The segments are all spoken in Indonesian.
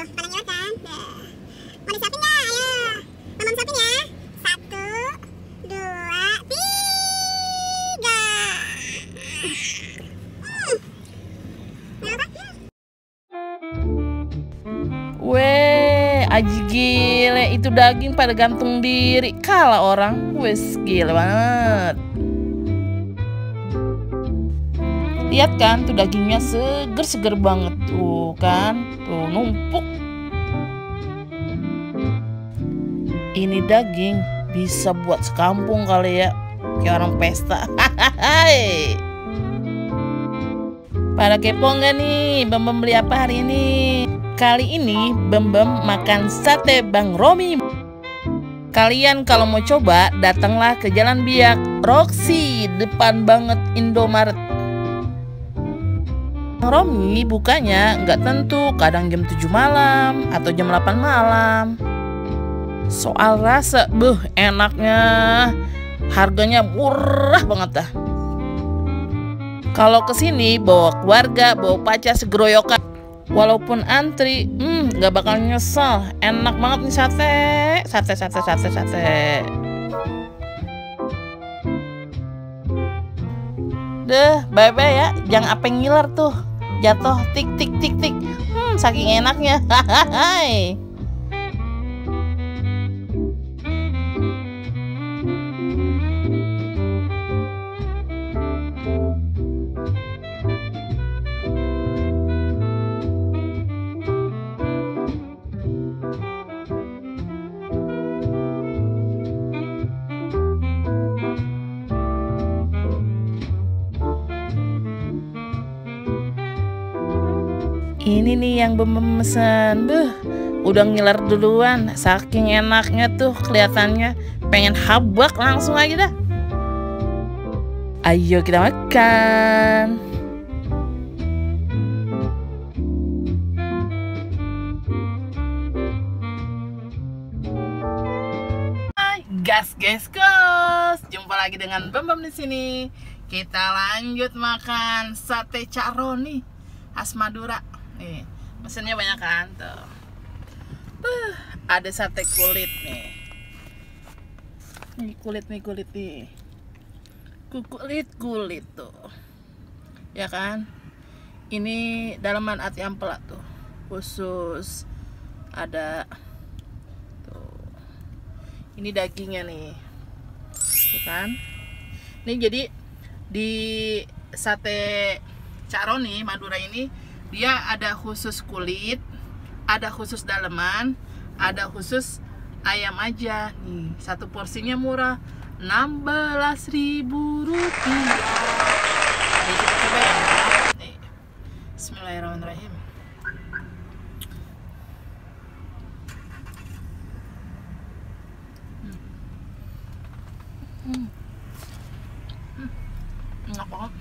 pada ngiler kan? Mau disiapin nggak? Ayo, Mama siapin ya. 1, 2, 3. Weh, aji gile, itu daging pada gantung diri. Kalah orang, wes gile banget. Lihat kan, tuh dagingnya seger-seger banget. Tuh kan, tuh numpuk. Ini daging bisa buat sekampung kali ya, kayak orang pesta. Pada kepo nggak nih, Bambam beli apa hari ini? Kali ini Bambam makan sate Bang Romi. Kalian kalau mau coba, datanglah ke Jalan Biak, Roxy, depan banget Indomaret. Bang Romi bukanya nggak tentu, kadang jam 7 malam atau jam 8 malam. Soal rasa, enaknya, harganya murah banget dah. Kalau kesini bawa keluarga, bawa pacar segeroyokan, walaupun antri, nggak bakal nyesel. Enak banget nih sate. Deh, bye-bye ya, jangan apa ngiler tuh, jatuh tik. Saking enaknya. Ini nih yang memesan, udah ngiler duluan, saking enaknya tuh kelihatannya, pengen habak langsung aja dah. Ayo kita makan. Hai gas, jumpa lagi dengan Bambam di sini. Kita lanjut makan sate Cak Roni khas Madura. Nih, mesennya banyak kan tuh. Ada sate kulit nih. Nih kulit nih. Kulit tuh. Ya kan? Ini dalaman ati ampela tuh. Khusus ada tuh. Ini dagingnya nih. Tuh kan? Ini jadi di sate Cak Roni Madura ini dia ada khusus kulit, ada khusus daleman, ada khusus ayam aja. Nih, satu porsinya murah, 16.000 rupiah. Nih, kita coba ya. Nih. Bismillahirrahmanirrahim. Enak banget.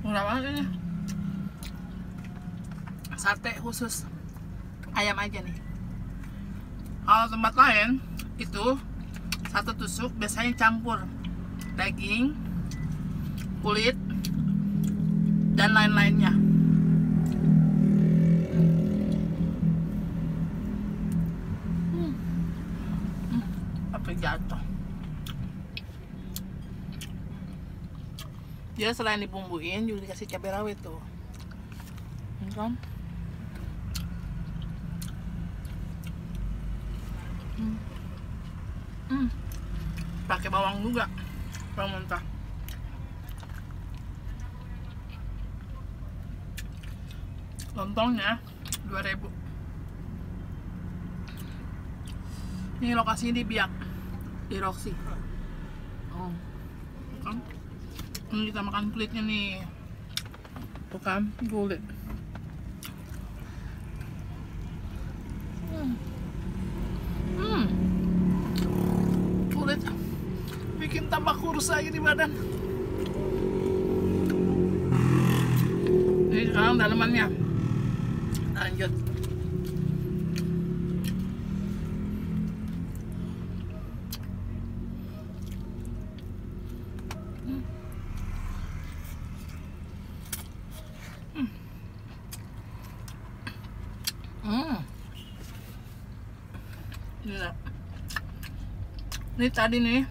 Murah banget ini. Sate khusus ayam aja nih. Kalau tempat lain itu satu tusuk biasanya campur daging, kulit, dan lain-lainnya. Apa jatuh? Dia selain dibumbuin juga dikasih cabai rawit tuh. Kan? Pakai bawang juga, bawang mentah. Lontongnya 2.000. Ini lokasinya di Biak, di Roxy. Oh, kan? Ini kita makan kulitnya nih. Tuh kan, kulit. Kulit bikin tambah kurus lagi di badan. Ini sekarang dalemannya. Lanjut. Gila. Ini tadi nih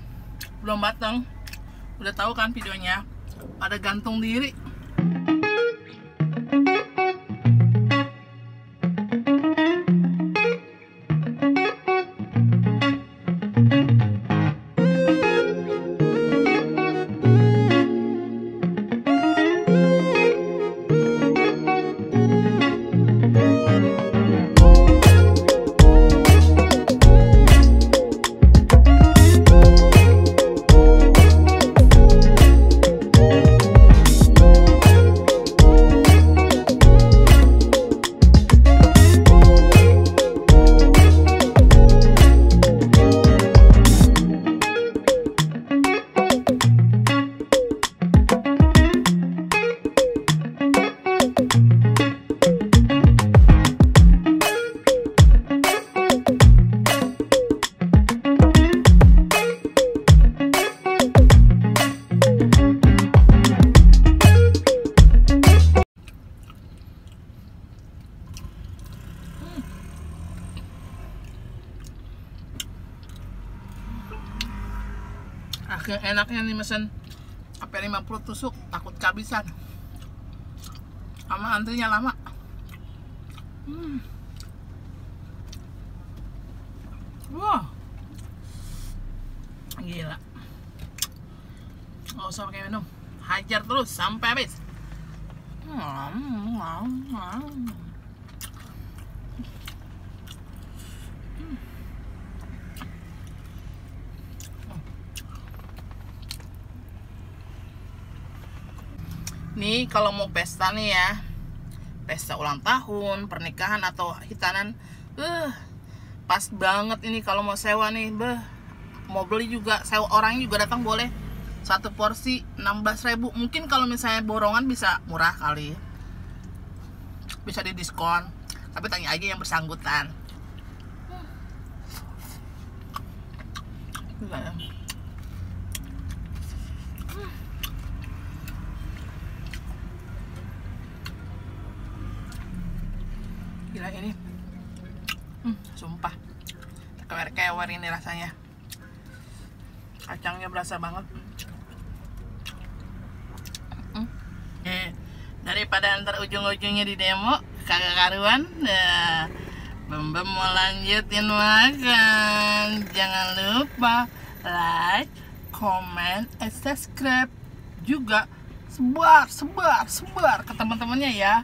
belum matang. Udah tahu kan videonya, ada gantung diri. Akhirnya enaknya nih mesen sampai 50 tusuk, takut kehabisan sama antrinya lama. Wah, gila, nggak usah pakai minum, hajar terus sampai habis. Nih kalau mau pesta nih ya, pesta ulang tahun, pernikahan atau hitanan, pas banget ini kalau mau sewa nih, mau beli juga, sewa orangnya juga datang boleh. Satu porsi 16.000. Mungkin kalau misalnya borongan bisa murah kali, bisa didiskon, tapi tanya aja yang bersangkutan. Gila ini, sumpah kewer-kewer ini rasanya. Kacangnya berasa banget. Daripada ntar ujung-ujungnya di demo kagak karuan, Bem mau lanjutin makan. Jangan lupa like, comment, and subscribe juga. Sebar ke teman-temannya ya.